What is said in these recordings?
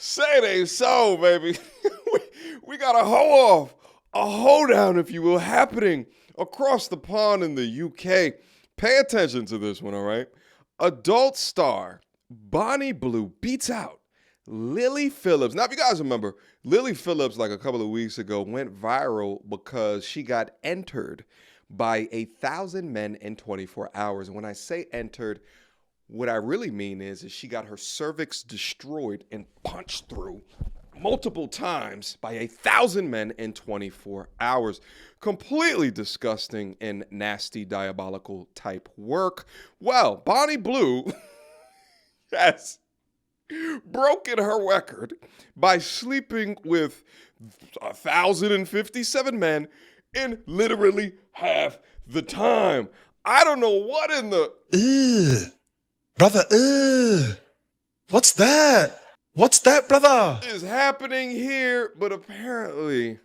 Say it ain't so, baby. we got a hoe-off, a hoedown, if you will, happening across the pond in the UK. Pay attention to this one, all right? Adult star Bonnie Blue beats out Lily Phillips. Now, if you guys remember, Lily Phillips, like a couple of weeks ago, went viral because she got entered by 1,000 men in 24 hours. And when I say entered, what I really mean is she got her cervix destroyed and punched through multiple times by 1,000 men in 24 hours. Completely disgusting and nasty, diabolical type work. Well, Bonnie Blue has broken her record by sleeping with 1,057 men in literally half the time. I don't know what in the... Ugh. Brother, what's that? What's that, brother? Is happening here, but apparently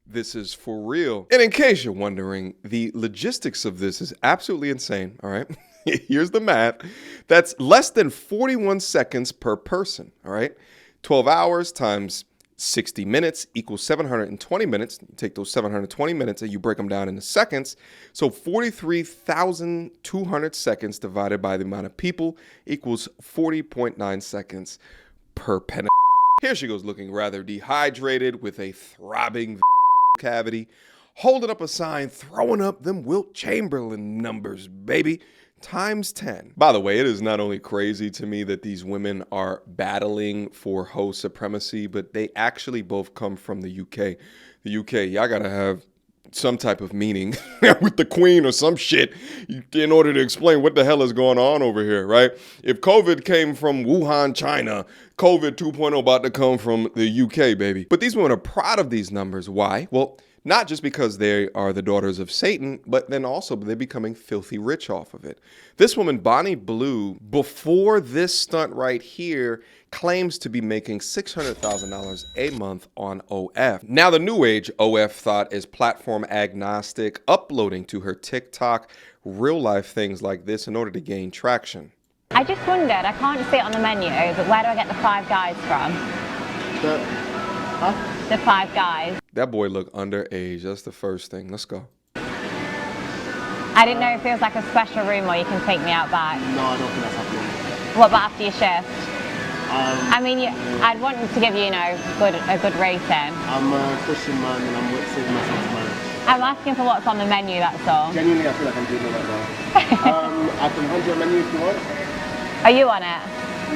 this is for real. And in case you're wondering, the logistics of this is absolutely insane, all right? Here's the math. That's less than 41 seconds per person, all right? 12 hours times 60 minutes equals 720 minutes. You take those 720 minutes and you break them down into seconds. So 43,200 seconds divided by the amount of people equals 40.9 seconds per pen. Here she goes looking rather dehydrated with a throbbing cavity, holding up a sign, throwing up them Wilt Chamberlain numbers, baby. Times 10. By the way, it is not only crazy to me that these women are battling for host supremacy, but they actually both come from the UK. The UK, y'all gotta have some type of meaning with the queen or some shit in order to explain what the hell is going on over here, right? If COVID came from Wuhan, China, COVID 2.0 about to come from the UK, baby. But these women are proud of these numbers. Why? Well, not just because they are the daughters of Satan, but then also they're becoming filthy rich off of it. This woman, Bonnie Blue, before this stunt right here, claims to be making $600,000 a month on OF. Now, the new age OF thought is platform agnostic, uploading to her TikTok real life things like this in order to gain traction. I just wondered, I can't see it on the menu, but where do I get the 5 guys from? The 5 guys. That boy look underage. That's the first thing. Let's go. I didn't know if it was like a special room where you can take me out back. No, I don't think that's happening. What about after your shift? I mean, I'd want to give you, a good rating. I'm a Christian man and I'm saving myself to marriage. I'm asking for what's on the menu, that's all. Genuinely, I feel like I'm doing it right now. I can hand you a menu if you want. Are you on it?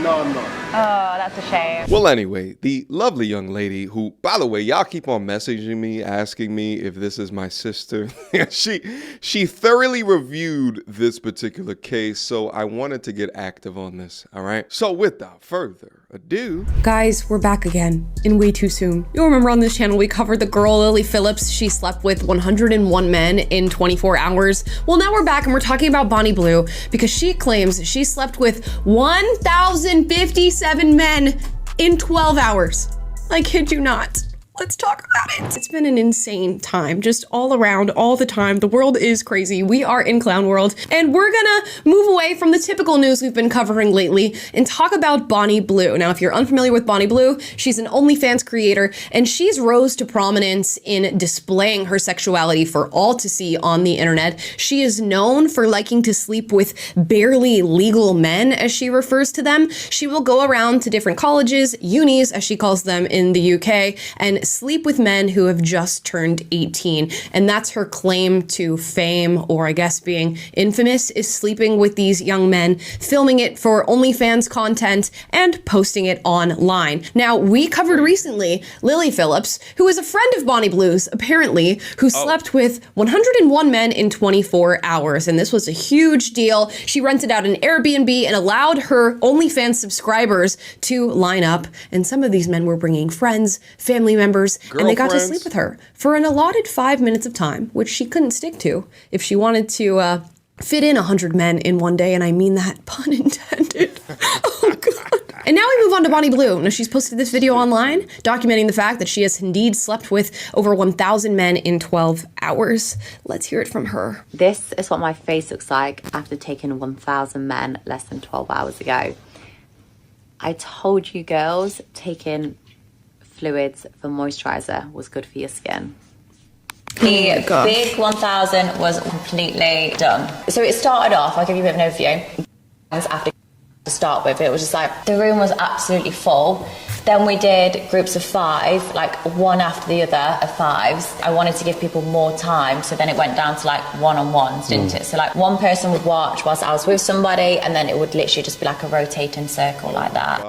No, I'm not. Oh, that's a shame. Well, anyway, the lovely young lady who, by the way, y'all keep on messaging me, asking me if this is my sister. She thoroughly reviewed this particular case, so I wanted to get active on this, all right? So without further ado... Guys, we're back again, and way too soon. You'll remember on this channel we covered the girl Lily Phillips. She slept with 101 men in 24 hours. Well, now we're back and we're talking about Bonnie Blue because she claims she slept with 1,057 men in 12 hours. I kid you not. Let's talk about it. It's been an insane time, just all around, all the time. The world is crazy. We are in clown world, and we're gonna move away from the typical news we've been covering lately and talk about Bonnie Blue. Now, if you're unfamiliar with Bonnie Blue, she's an OnlyFans creator, and she's rose to prominence in displaying her sexuality for all to see on the internet. She is known for liking to sleep with barely legal men, as she refers to them. She will go around to different colleges, unis, as she calls them in the UK, and sleep with men who have just turned 18. And that's her claim to fame, or I guess being infamous, is sleeping with these young men, filming it for OnlyFans content, and posting it online. Now, we covered recently Lily Phillips, who is a friend of Bonnie Blue's, apparently, who slept with 101 men in 24 hours. And this was a huge deal. She rented out an Airbnb and allowed her OnlyFans subscribers to line up. And some of these men were bringing friends, family members, and they got to sleep with her for an allotted 5 minutes of time, which she couldn't stick to if she wanted to fit in 100 men in one day, and I mean that, pun intended. Oh, God. And now we move on to Bonnie Blue. Now, she's posted this video online documenting the fact that she has indeed slept with over 1,000 men in 12 hours. Let's hear it from her. This is what my face looks like after taking 1,000 men less than 12 hours ago. I told you girls, taking fluids for moisturizer was good for your skin. The big 1000 was completely done. So it started off, I'll give you a bit of an overview. After to start with, it was just like the room was absolutely full. Then we did groups of 5, like one after the other of 5s. I wanted to give people more time, so then it went down to like one-on-ones, didn't it? So like one person would watch whilst I was with somebody, and then it would literally just be like a rotating circle like that.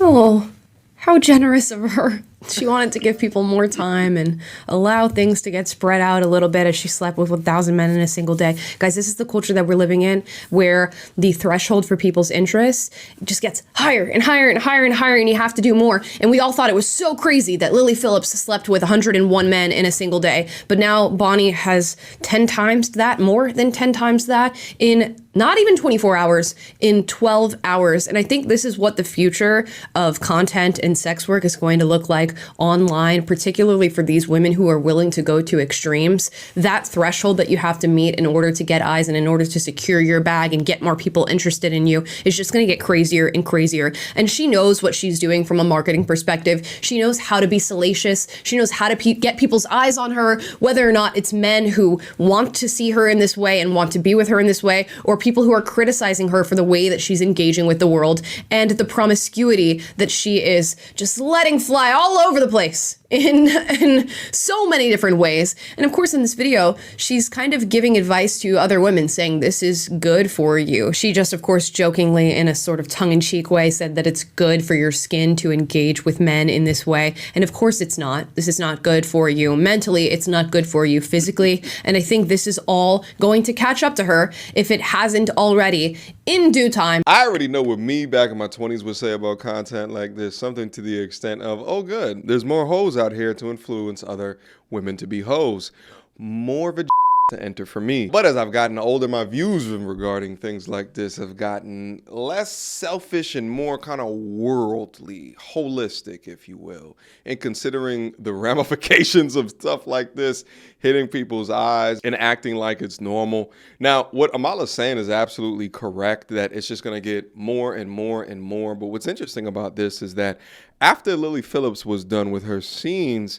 Oh, how generous of her. She wanted to give people more time and allow things to get spread out a little bit as she slept with 1,000 men in a single day. Guys, this is the culture that we're living in, where the threshold for people's interests just gets higher and higher and higher and higher, and you have to do more. And we all thought it was so crazy that Lily Phillips slept with 101 men in a single day. But now Bonnie has 10 times that, more than 10 times that, in not even 24 hours, in 12 hours. And I think this is what the future of content and sex work is going to look like online, particularly for these women who are willing to go to extremes. That threshold that you have to meet in order to get eyes and in order to secure your bag and get more people interested in you is just going to get crazier and crazier. And she knows what she's doing from a marketing perspective. She knows how to be salacious. She knows how to get people's eyes on her, whether or not it's men who want to see her in this way and want to be with her in this way, or people who are criticizing her for the way that she's engaging with the world and the promiscuity that she is just letting fly all over the place in so many different ways. And of course, in this video, she's kind of giving advice to other women, saying this is good for you. She just, of course, jokingly, in a sort of tongue-in-cheek way, said that it's good for your skin to engage with men in this way. And of course it's not. This is not good for you mentally. It's not good for you physically. And I think this is all going to catch up to her, if it hasn't already, in due time. I already know what me back in my 20s would say about content like this, something to the extent of, oh good, there's more hoes out here to influence other women to be hoes. More of a to enter for me. But as I've gotten older, my views regarding things like this have gotten less selfish and more kind of worldly, holistic, if you will, and considering the ramifications of stuff like this hitting people's eyes and acting like it's normal. Now, what Amala's saying is absolutely correct, that it's just going to get more and more and more. But what's interesting about this is that after Lily Phillips was done with her scenes,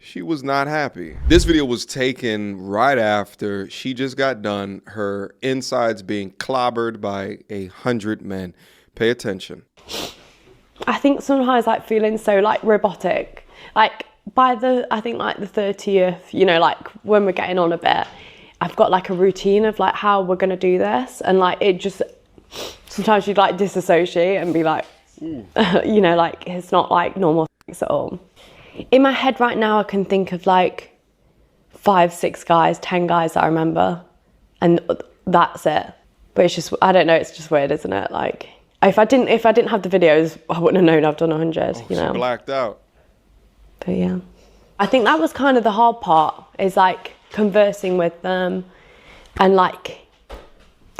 she was not happy. This video was taken right after she just got done, her insides being clobbered by 100 men. Pay attention. I think sometimes like feeling so like robotic, like by the, I think like the 30th, you know, like when we're getting on a bit, I've got like a routine of like how we're gonna do this, and like it just, sometimes you'd like disassociate and be like, you know, like it's not like normal at all. In my head right now, I can think of like 5, 6 guys, 10 guys that I remember, and that's it. But it's just, I don't know, it's just weird, isn't it? Like, if I didn't have the videos, I wouldn't have known I've done 100, you know? She blacked out. But yeah. I think that was kind of the hard part, is like conversing with them, and like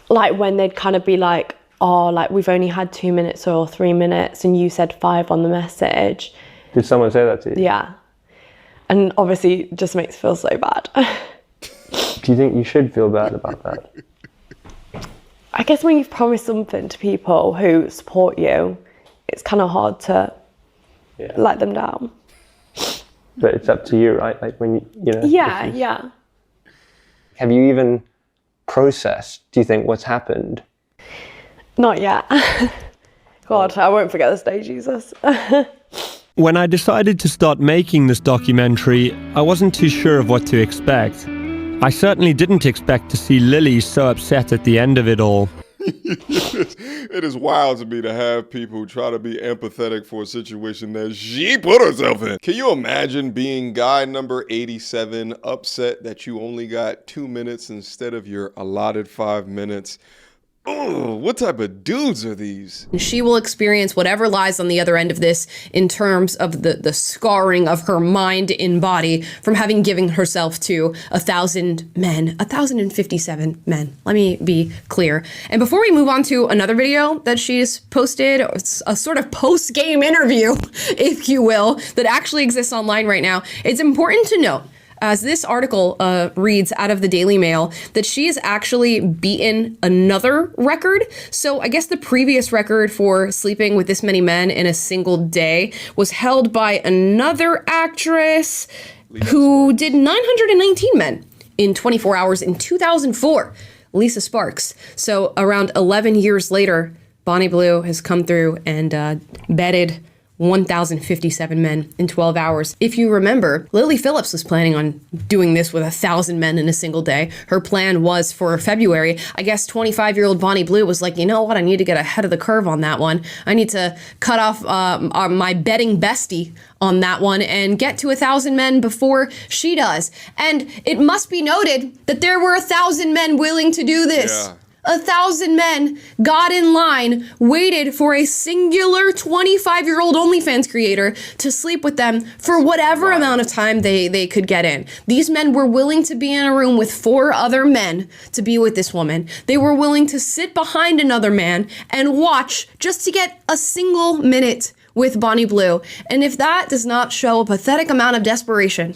when they'd kind of be like, oh, like we've only had 2 minutes or 3 minutes, and you said 5 on the message. Did someone say that to you? Yeah. And obviously it just makes me feel so bad. Do you think you should feel bad about that? I guess when you've promised something to people who support you, it's kind of hard to let them down. But it's up to you, right? Like when you know. Yeah, yeah. Have you even processed, do you think, what's happened? Not yet. God, I won't forget this day, Jesus. When I decided to start making this documentary, I wasn't too sure of what to expect. I certainly didn't expect to see Lily so upset at the end of it all. It is wild to me to have people try to be empathetic for a situation that she put herself in. Can you imagine being guy number 87, upset that you only got 2 minutes instead of your allotted 5 minutes? Oh, what type of dudes are these? She will experience whatever lies on the other end of this in terms of the scarring of her mind and body from having given herself to 1,000 men, 1,057 men. Let me be clear. And before we move on to another video that she's posted, a sort of post-game interview, if you will, that actually exists online right now, it's important to note as this article reads out of the Daily Mail, that she has actually beaten another record. So I guess the previous record for sleeping with this many men in a single day was held by another actress who did 919 men in 24 hours in 2004, Lisa Sparks. So around 11 years later, Bonnie Blue has come through and bedded 1,057 men in 12 hours. If you remember, Lily Phillips was planning on doing this with 1,000 men in a single day. Her plan was for February. I guess 25-year-old Bonnie Blue was like, you know what? I need to get ahead of the curve on that one. I need to cut off my betting bestie on that one and get to 1,000 men before she does. And it must be noted that there were 1,000 men willing to do this. Yeah. 1,000 men got in line, waited for a singular 25-year-old OnlyFans creator to sleep with them for whatever amount of time they could get in. These men were willing to be in a room with 4 other men to be with this woman. They were willing to sit behind another man and watch just to get a single minute with Bonnie Blue. And if that does not show a pathetic amount of desperation,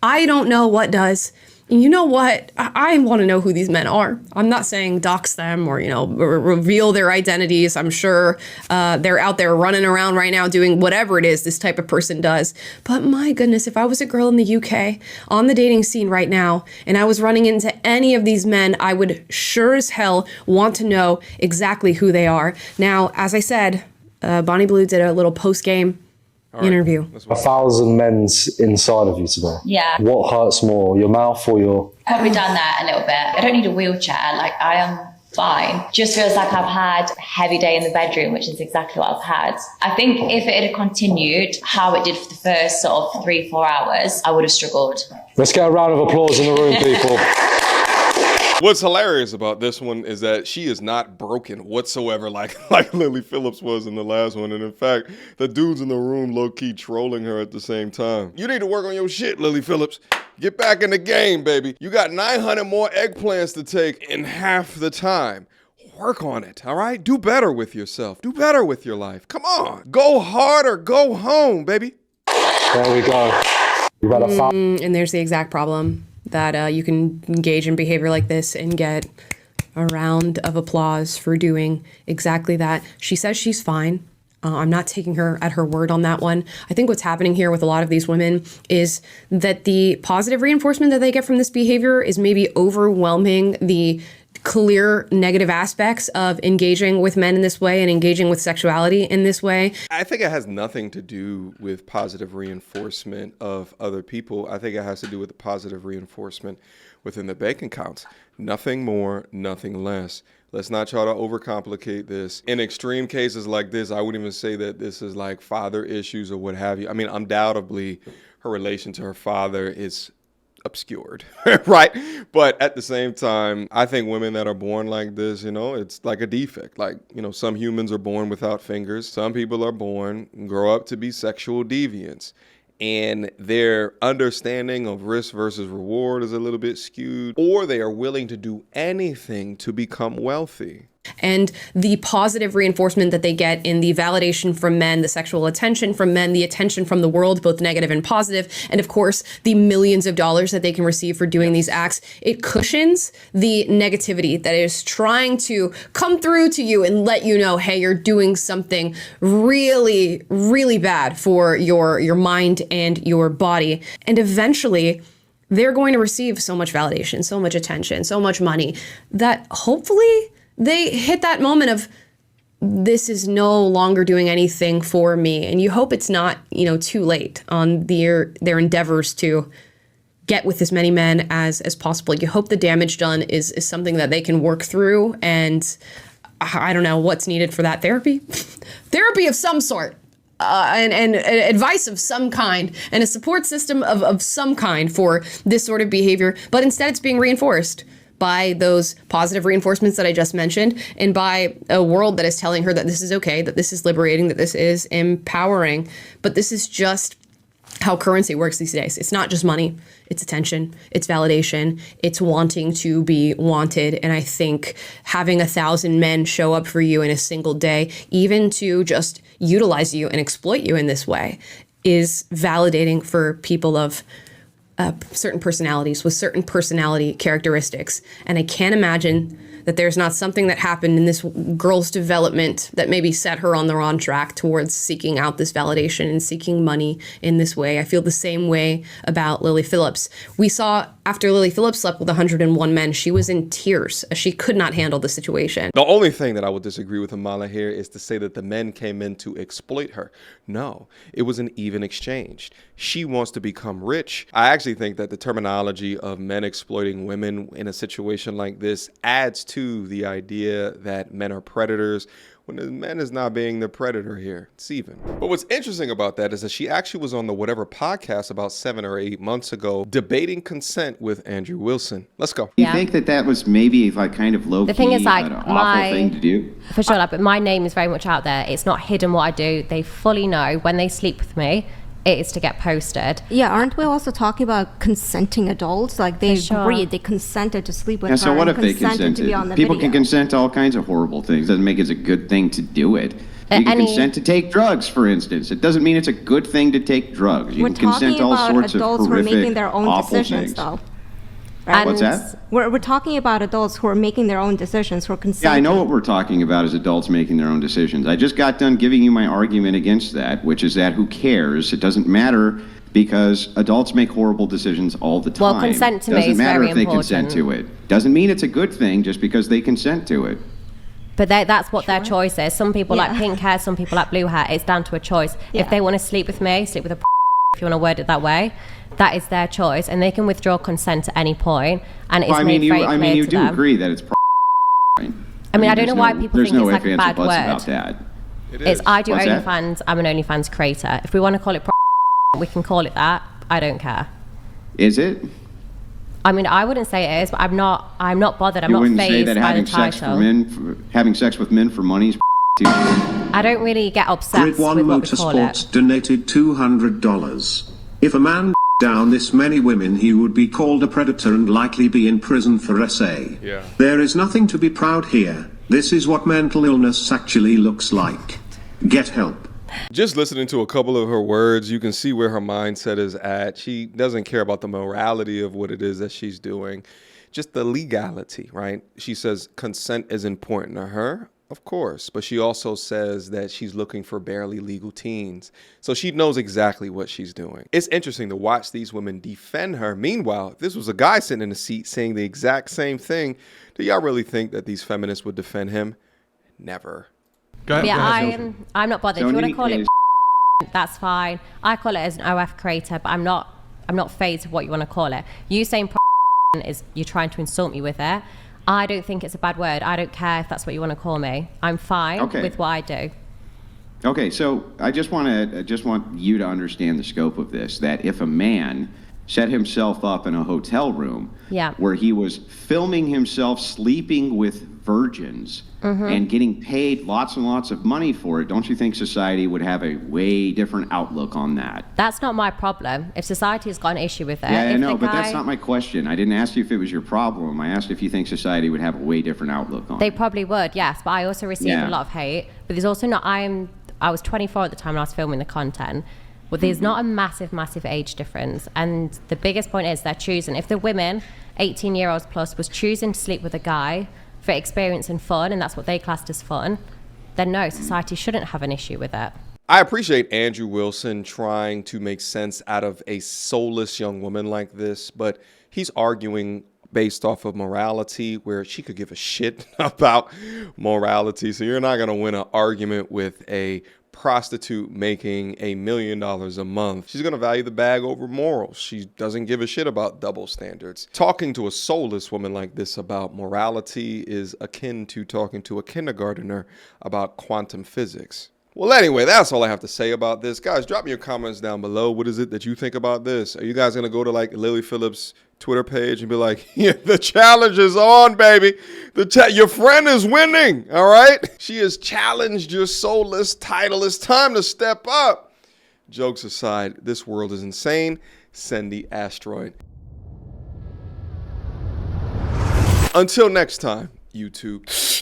I don't know what does. And you know what? I want to know who these men are. I'm not saying dox them or, reveal their identities. I'm sure they're out there running around right now doing whatever it is this type of person does. But my goodness, if I was a girl in the UK on the dating scene right now and I was running into any of these men, I would sure as hell want to know exactly who they are. Now, as I said, Bonnie Blue did a little post-game interview. 1,000 men's inside of you today. Yeah. What hurts more, your mouth or your... Probably done that a little bit. I don't need a wheelchair. Like, I am fine. Just feels like I've had a heavy day in the bedroom, which is exactly what I've had. I think if it had continued how it did for the first sort of 3-4 hours, I would have struggled. Let's get a round of applause in the room, people. What's hilarious about this one is that she is not broken whatsoever like Lily Phillips was in the last one. And in fact, the dudes in the room low-key trolling her at the same time. You need to work on your shit, Lily Phillips. Get back in the game, baby. You got 900 more eggplants to take in half the time. Work on it, all right? Do better with yourself. Do better with your life. Come on. Go hard or go home, baby. There we go. You've had a and there's the exact problem. That you can engage in behavior like this and get a round of applause for doing exactly that. She says she's fine. I'm not taking her at her word on that one. I think what's happening here with a lot of these women is that the positive reinforcement that they get from this behavior is maybe overwhelming the clear negative aspects of engaging with men in this way and engaging with sexuality in this way. I think it has nothing to do with positive reinforcement of other people. I think it has to do with the positive reinforcement within the bank accounts. Nothing more, nothing less. Let's not try to overcomplicate this. In extreme cases like this, I wouldn't even say that this is like father issues or what have you. I mean, undoubtedly, her relation to her father is obscured, right? But at the same time, I think women that are born like this, it's like a defect. Like, some humans are born without fingers. Some people are born and grow up to be sexual deviants. And their understanding of risk versus reward is a little bit skewed, or they are willing to do anything to become wealthy. And the positive reinforcement that they get in the validation from men, the sexual attention from men, the attention from the world, both negative and positive, and of course, the millions of dollars that they can receive for doing these acts, it cushions the negativity that is trying to come through to you and let you know, hey, you're doing something really, really bad for your mind and your body. And eventually, they're going to receive so much validation, so much attention, so much money that hopefully they hit that moment of, this is no longer doing anything for me. And you hope it's not, too late on their endeavors to get with as many men as possible. You hope the damage done is something that they can work through. And I don't know what's needed for that. Therapy of some sort. And advice of some kind and a support system of some kind for this sort of behavior. But instead it's being reinforced by those positive reinforcements that I just mentioned, and by a world that is telling her that this is okay, that this is liberating, that this is empowering. But this is just how currency works these days. It's not just money, it's attention, it's validation, it's wanting to be wanted. And I think having 1,000 men show up for you in a single day, even to just utilize you and exploit you in this way, is validating for people of certain personalities with certain personality characteristics. And I can't imagine that there's not something that happened in this girl's development that maybe set her on the wrong track towards seeking out this validation and seeking money in this way. I feel the same way about Lily Phillips. We saw after Lily Phillips slept with 101 men, she was in tears. She could not handle the situation. The only thing that I would disagree with Amala here is to say that the men came in to exploit her. No, it was an even exchange. She wants to become rich. I actually think that the terminology of men exploiting women in a situation like this adds to the idea that men are predators, when the man is not being the predator here. It's even. But what's interesting about that is that she actually was on the Whatever podcast about 7 or 8 months ago debating consent with Andrew Wilson. Let's go. You think that was maybe like kind of low-key, the thing is, like, an awful thing to do? For sure, like, but my name is very much out there. It's not hidden what I do. They fully know when they sleep with me, it is to get posted. Yeah, aren't we also talking about consenting adults? Like they agreed, they consented to sleep with her. So what if they consented to be on the People video. can consent to all kinds of horrible things. Doesn't make it a good thing to do it. You can consent to take drugs, for instance. It doesn't mean it's a good thing to take drugs. You We're can consent to all talking sorts about of adults who are horrific, making their own awful decisions, things. though. What's that? We're talking about adults who are making their own decisions, who are consenting. Yeah, I know what we're talking about is adults making their own decisions. I just got done giving you my argument against that, which is that who cares? It doesn't matter because adults make horrible decisions all the time. Well, consent to me Doesn't is matter very if they important. consent to it. Doesn't mean it's a good thing just because they consent to it. But that's what their choice is. Some people like pink hair, some people like blue hair. It's down to a choice. If they want to sleep with me, sleep with a if you want to word it that way, that is their choice, and they can withdraw consent at any point, and it's made very clear to them. You do agree that it's right? I mean, I don't know why people think it's like a bad word. About that. It's I do What's that? OnlyFans. I'm an OnlyFans creator. If we want to call it we can call it that. I don't care. Is it? I mean, I wouldn't say it is, but I'm not bothered. I'm You not wouldn't say fazed that by the having sex title. having sex with men for money is too. I don't really get obsessed Grid One with what we call it. Motorsports donated $200. If a man down this many women, he would be called a predator and likely be in prison for SA. Yeah. There is nothing to be proud here. This is what mental illness actually looks like. Get help. Just listening to a couple of her words, you can see where her mindset is at. She doesn't care about the morality of what it is that she's doing, just the legality, right? She says consent is important to her, of course, but she also says that she's looking for barely legal teens. So she knows exactly what she's doing. It's interesting to watch these women defend her. Meanwhile, if this was a guy sitting in a seat saying the exact same thing, do y'all really think that these feminists would defend him? Never. Yeah, I'm not bothered. If you want to call it that's fine. I call it as an OF creator, but I'm not phased with what you want to call it. You saying is you're trying to insult me with it. I don't think it's a bad word. I don't care if that's what you want to call me. I'm fine with what I do. Okay, so I just want you to understand the scope of this, that if a man set himself up in a hotel room where he was filming himself sleeping with virgins and getting paid lots and lots of money for it, don't you think society would have a way different outlook on that? That's not my problem. If society has got an issue with it. Yeah, I know, but that's not my question. I didn't ask you if it was your problem. I asked if you think society would have a way different outlook on it. They probably would, yes, but I also received a lot of hate. But there's also not, I was 24 at the time when I was filming the content. Well, there's not a massive age difference. And the biggest point is they're choosing. If the women, 18-year-olds plus, was choosing to sleep with a guy for experience and fun, and that's what they classed as fun, then no, society shouldn't have an issue with it. I appreciate Andrew Wilson trying to make sense out of a soulless young woman like this, but he's arguing based off of morality where she could give a shit about morality. So you're not going to win an argument with a prostitute making $1 million a month. She's going to value the bag over morals. She doesn't give a shit about double standards. Talking to a soulless woman like this about morality is akin to talking to a kindergartner about quantum physics. Well, anyway, that's all I have to say about this. Guys, drop me your comments down below. What is it that you think about this? Are you guys going to go to like Lily Phillips' Twitter page and be like, yeah, the challenge is on, baby. Your friend is winning, all right? She has challenged your soulless title. It's time to step up. Jokes aside, this world is insane. Send the asteroid. Until next time, YouTube.